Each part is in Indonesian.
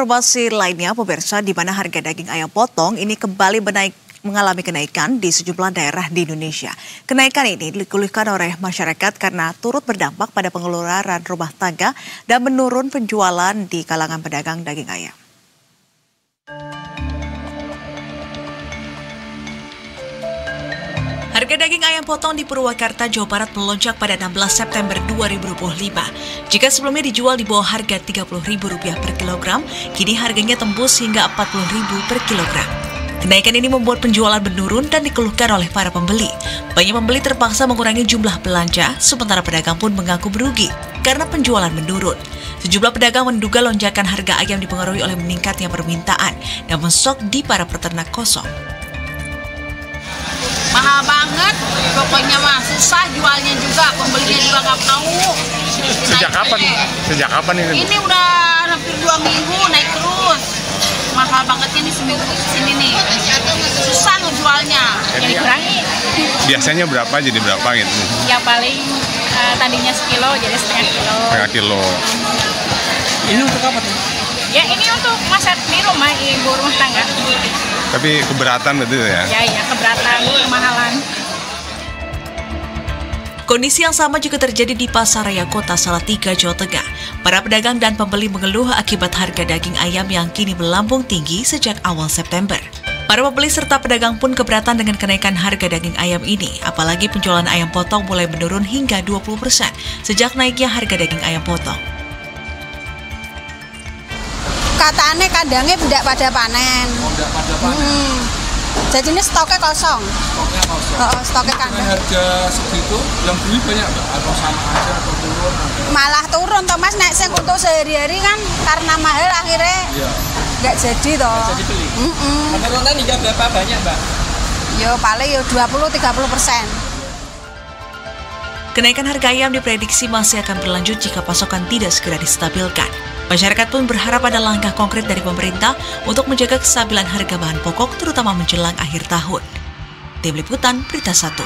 informasi lainnya, pemirsa, di mana harga daging ayam potong ini kembali mengalami kenaikan di sejumlah daerah di Indonesia. Kenaikan ini dikeluhkan oleh masyarakat karena turut berdampak pada pengeluaran rumah tangga dan menurun penjualan di kalangan pedagang daging ayam. Harga daging ayam potong di Purwakarta, Jawa Barat melonjak pada 16 September 2025. Jika sebelumnya dijual di bawah harga Rp30.000 per kilogram, kini harganya tembus hingga Rp40.000 per kilogram. Kenaikan ini membuat penjualan menurun dan dikeluhkan oleh para pembeli. Banyak pembeli terpaksa mengurangi jumlah belanja, sementara pedagang pun mengaku merugi karena penjualan menurun. Sejumlah pedagang menduga lonjakan harga ayam dipengaruhi oleh meningkatnya permintaan dan menstok di para peternak kosong. Mahal banget, pokoknya mah susah jualnya juga, pembelinya juga nggak mau. Sejak kapan ini? Ini udah hampir 2 minggu naik terus. Mahal banget ini seminggu sini nih. Susah ngejualnya. Jadi dikurangi. Biasanya berapa jadi berapa gitu? Ya paling tadinya sekilo jadi setengah kilo. Setengah kilo. Ini untuk apa tuh? Ya ini untuk masak di rumah, ibu rumah tangga. Tapi keberatan betul ya? Ya keberatan, kemahalan. Kondisi yang sama juga terjadi di Pasar Raya Kota Salatiga, Jawa Tengah. Para pedagang dan pembeli mengeluh akibat harga daging ayam yang kini melambung tinggi sejak awal September. Para pembeli serta pedagang pun keberatan dengan kenaikan harga daging ayam ini, apalagi penjualan ayam potong mulai menurun hingga 20% sejak naiknya harga daging ayam potong. Katanya kandangnya tidak pada panen. Tidak pada panen. Jadi ini stoknya kosong. Stoknya kosong. Stoknya kandang. Harga segitu yang beli banyak nggak? Atau sama aja atau turun? Malah turun toh Mas, nek sing untuk sehari-hari kan karena mahal akhirnya nggak jadi toh. Jadi beli. Penurunan hingga berapa banyak Mbak? Yo paling yo 20-30%. Kenaikan harga ayam diprediksi masih akan berlanjut jika pasokan tidak segera distabilkan. Masyarakat pun berharap ada langkah konkret dari pemerintah untuk menjaga kestabilan harga bahan pokok, terutama menjelang akhir tahun. Tim Liputan Berita 1.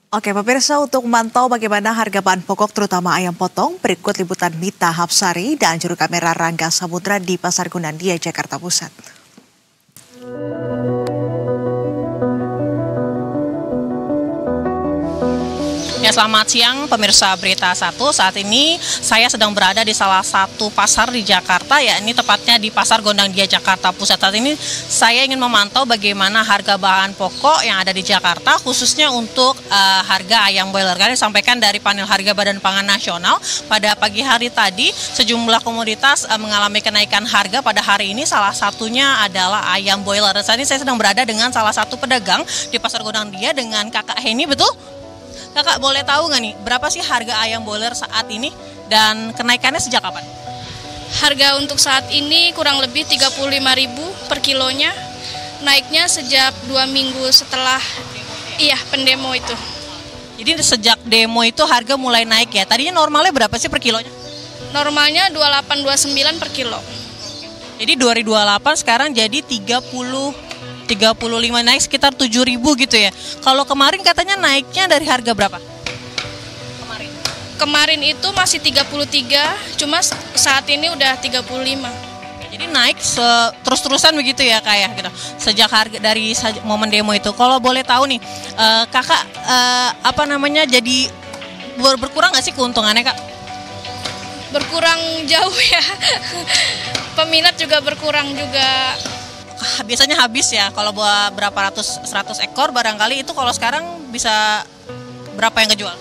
Oke pemirsa, untuk memantau bagaimana harga bahan pokok terutama ayam potong, berikut liputan Mita Hapsari dan juru kamera Rangga Samudra di Pasar Gondangdia, Jakarta Pusat. Ya, selamat siang pemirsa Berita 1. Saat ini saya sedang berada di salah satu pasar di Jakarta, ya ini tepatnya di Pasar Gondangdia, Jakarta Pusat. Saat ini saya ingin memantau bagaimana harga bahan pokok yang ada di Jakarta, khususnya untuk harga ayam boiler. Karena disampaikan dari panel harga Badan Pangan Nasional pada pagi hari tadi, sejumlah komoditas mengalami kenaikan harga pada hari ini. Salah satunya adalah ayam boiler. Saat ini saya sedang berada dengan salah satu pedagang di Pasar Gondangdia dengan Kakak Heni, betul? Kakak boleh tahu nggak nih, berapa sih harga ayam boiler saat ini dan kenaikannya sejak kapan? Harga untuk saat ini kurang lebih 35.000 per kilonya, naiknya sejak 2 minggu setelah pendemo itu. Jadi sejak demo itu harga mulai naik ya, tadinya normalnya berapa sih per kilonya? Normalnya 28-29 per kilo. Jadi 228 sekarang jadi 35, naik sekitar 7.000 gitu ya. Kalau kemarin katanya naiknya dari harga berapa? Kemarin itu masih 33, cuma saat ini udah 35. Jadi naik terus-terusan begitu ya kayak gitu. Sejak harga dari momen demo itu. Kalau boleh tahu nih, Kakak jadi berkurang nggak sih keuntungannya, Kak? Berkurang jauh ya. Peminat juga berkurang juga. Biasanya habis ya, kalau buat berapa 100 ekor barangkali itu, kalau sekarang bisa berapa yang kejual?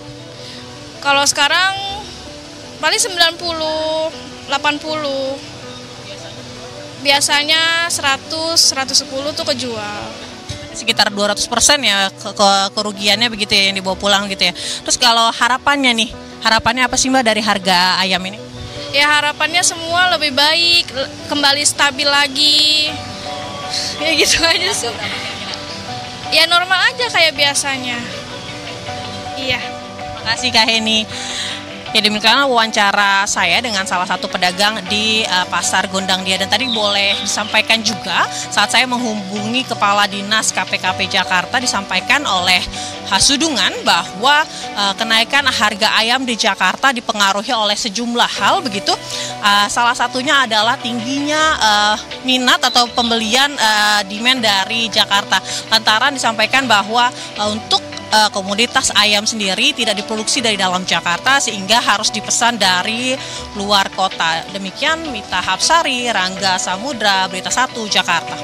Kalau sekarang paling 90, 80. Biasanya 100, 110 tuh kejual. Sekitar 200% ya kerugiannya begitu ya, yang dibawa pulang gitu ya. Terus kalau harapannya apa sih Mbak dari harga ayam ini? Ya harapannya semua lebih baik, kembali stabil lagi. Ya gitu aja sih. Ya normal aja kayak biasanya. Iya. Makasih Kak Heni. Ya, demikian wawancara saya dengan salah satu pedagang di Pasar Gondang Dia. Dan tadi boleh disampaikan juga saat saya menghubungi Kepala Dinas KPKP Jakarta, disampaikan oleh Hasudungan bahwa kenaikan harga ayam di Jakarta dipengaruhi oleh sejumlah hal begitu. Salah satunya adalah tingginya minat atau pembelian demand dari Jakarta. Lantaran disampaikan bahwa untuk komoditas ayam sendiri tidak diproduksi dari dalam Jakarta sehingga harus dipesan dari luar kota. Demikian Mita Hapsari, Rangga Samudra, Berita 1 Jakarta.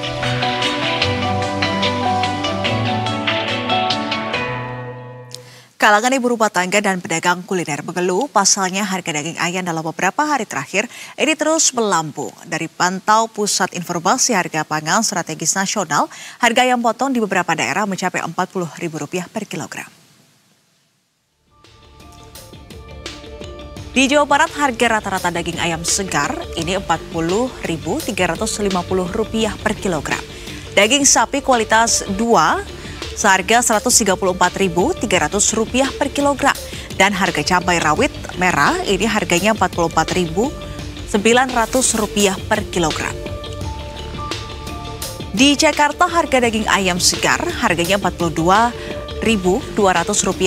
Kalangan ibu rumah tangga dan pedagang kuliner mengeluh pasalnya harga daging ayam dalam beberapa hari terakhir ini terus melambung. Dari pantau Pusat Informasi Harga Pangan Strategis Nasional, harga ayam potong di beberapa daerah mencapai Rp40.000 per kilogram. Di Jawa Barat, harga rata-rata daging ayam segar ini Rp40.350 per kilogram. Daging sapi kualitas 2 seharga Rp134.300 per kilogram. Dan harga cabai rawit merah ini harganya Rp44.900 per kilogram. Di Jakarta, harga daging ayam segar harganya Rp42.200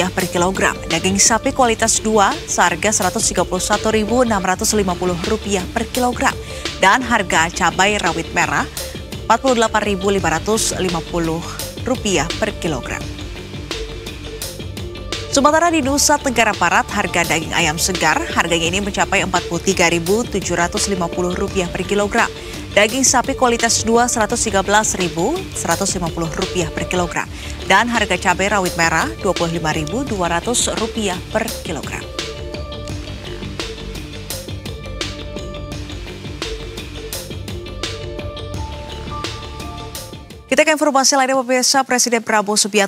per kilogram. Daging sapi kualitas 2 seharga Rp161.650 per kilogram. Dan harga cabai rawit merah Rp48.550 per kilogram. Sementara di Nusa Tenggara Barat, harga daging ayam segar harganya ini mencapai Rp43.750 per kilogram. Daging sapi kualitas 2 Rp113.150 per kilogram. Dan harga cabai rawit merah Rp25.200 per kilogram. Kita ke informasi lainnya, pemirsa. Presiden Prabowo Subianto